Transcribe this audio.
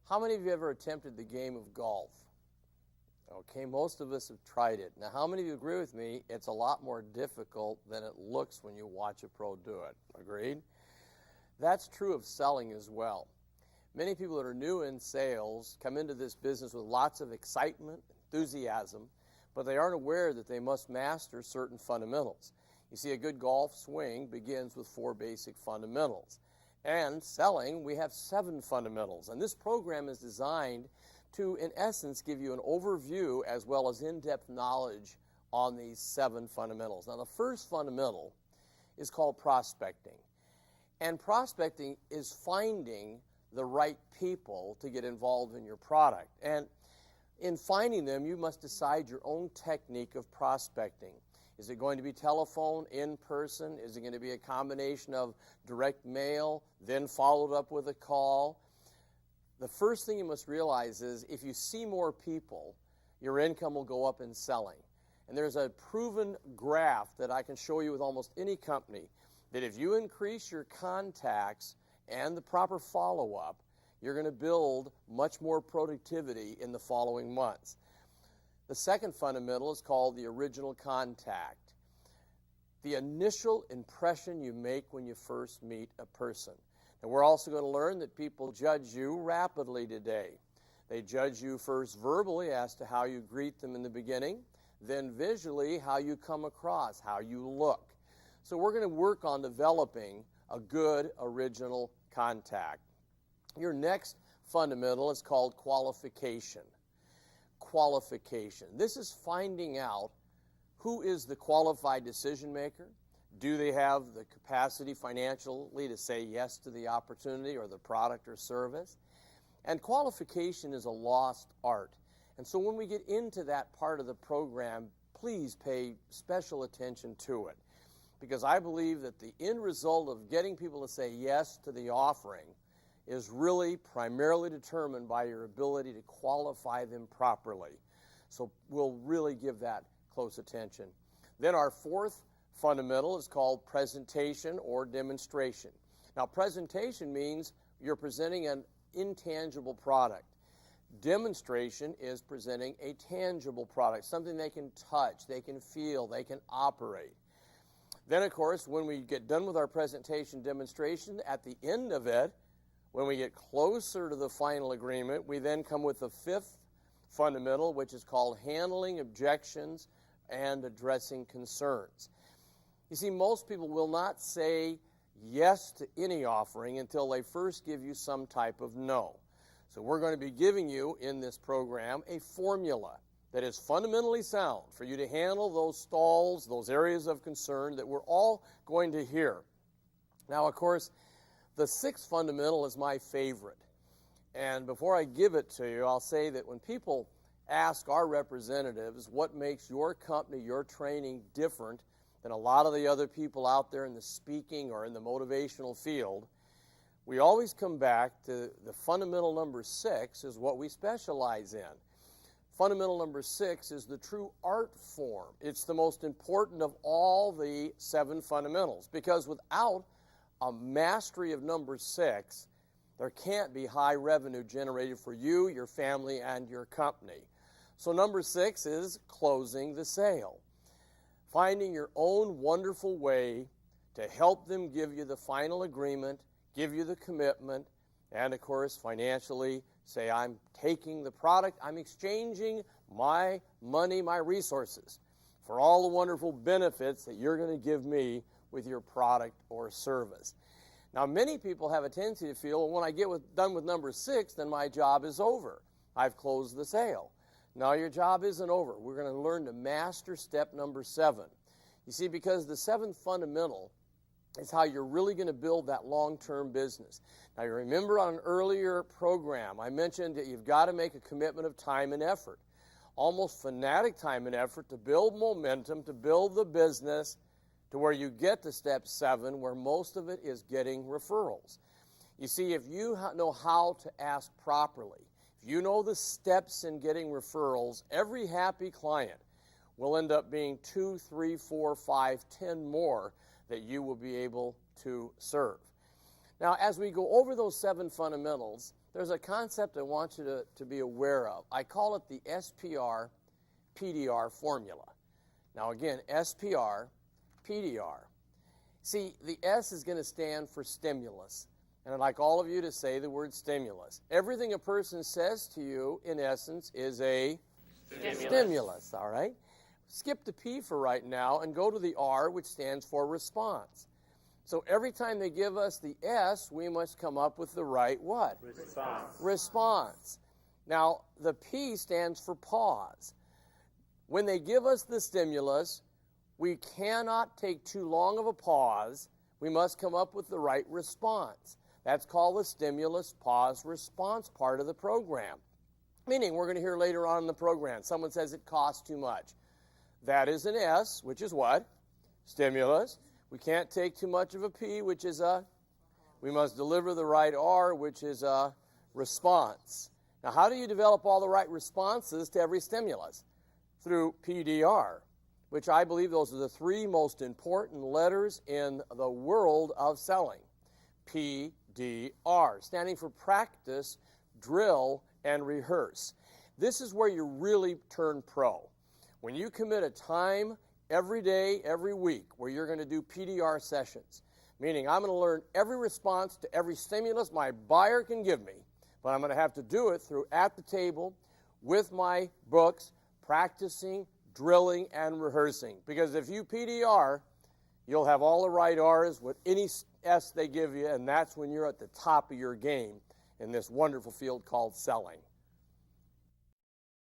How many of you ever attempted the game of golf? Okay, most of us have tried it. Now, how many of you agree with me? It's a lot more difficult than it looks when you watch a pro do it. Agreed? That's true of selling as well. Many people that are new in sales come into this business with lots of excitement, enthusiasm, but they aren't aware that they must master certain fundamentals. You see, a good golf swing begins with 4 basic fundamentals. And selling, we have 7 fundamentals. And this program is designed to, in essence, give you an overview as well as in-depth knowledge on these 7 fundamentals. Now, the first fundamental is called prospecting. And prospecting is finding the right people to get involved in your product. And in finding them, you must decide your own technique of prospecting. Is it going to be telephone, in person? Is it going to be a combination of direct mail, then followed up with a call? The first thing you must realize is if you see more people, your income will go up in selling. And there's a proven graph that I can show you with almost any company that if you increase your contacts and the proper follow-up, you're going to build much more productivity in the following months. The second fundamental is called the original contact. The initial impression you make when you first meet a person. And we're also going to learn that people judge you rapidly today. They judge you first verbally as to how you greet them in the beginning, then visually how you come across, how you look. So we're going to work on developing a good original contact. Your next fundamental is called qualification. Qualification. This is finding out who is the qualified decision maker. Do they have the capacity financially to say yes to the opportunity or the product or service? And qualification is a lost art. And so when we get into that part of the program, please pay special attention to it. Because I believe that the end result of getting people to say yes to the offering is really primarily determined by your ability to qualify them properly. So we'll really give that close attention. Then our fourth fundamental is called presentation or demonstration. Now, presentation means you're presenting an intangible product. Demonstration is presenting a tangible product, something they can touch, they can feel, they can operate. Then, of course, when we get done with our presentation demonstration, at the end of it, when we get closer to the final agreement, we then come with the fifth fundamental, which is called handling objections and addressing concerns. You see, most people will not say yes to any offering until they first give you some type of no. So we're going to be giving you in this program a formula that is fundamentally sound for you to handle those stalls, those areas of concern that we're all going to hear. Now, of course, the sixth fundamental is my favorite. And before I give it to you, I'll say that when people ask our representatives what makes your company, your training different than a lot of the other people out there in the speaking or in the motivational field, we always come back to the fundamental number 6 is what we specialize in. Fundamental number 6 is the true art form. It's the most important of all the 7 fundamentals, because without a mastery of number 6, there can't be high revenue generated for you, your family, and your company. So number 6 is closing the sale. Finding your own wonderful way to help them give you the final agreement, give you the commitment, and of course financially say, I'm taking the product, I'm exchanging my money, my resources for all the wonderful benefits that you're going to give me with your product or service. Now, many people have a tendency to feel, well, when I get done with number 6, then my job is over. I've closed the sale. No, your job isn't over. We're going to learn to master step number 7. You see, because the 7th fundamental is how you're really going to build that long-term business. Now, you remember on an earlier program, I mentioned that you've got to make a commitment of time and effort, almost fanatic time and effort to build momentum, to build the business to where you get to step 7, where most of it is getting referrals. You see, if you know how to ask properly, if you know the steps in getting referrals, every happy client will end up being 2, 3, 4, 5, 10 more that you will be able to serve. Now, as we go over those 7 fundamentals, there's a concept I want you to be aware of. I call it the SPR PDR formula. Now, again, SPR PDR. See, the S is going to stand for stimulus. And I'd like all of you to say the word stimulus. Everything a person says to you, in essence, is a stimulus, all right? Skip the P for right now and go to the R, which stands for response. So every time they give us the S, we must come up with the right what? Response. Now, the P stands for pause. When they give us the stimulus, we cannot take too long of a pause. We must come up with the right response. That's called the stimulus pause response part of the program. Meaning, we're going to hear later on in the program, someone says it costs too much. That is an S, which is what? Stimulus. We can't take too much of a P, which is a, we must deliver the right R, which is a response. Now, how do you develop all the right responses to every stimulus? Through PDR, which I believe those are the 3 most important letters in the world of selling. PDR, standing for practice, drill, and rehearse. This is where you really turn pro. When you commit a time every day, every week, where you're going to do PDR sessions, meaning I'm going to learn every response to every stimulus my buyer can give me, but I'm going to have to do it through at the table with my books, practicing, drilling, and rehearsing. Because if you PDR, you'll have all the right R's with any S they give you, and that's when you're at the top of your game in this wonderful field called selling.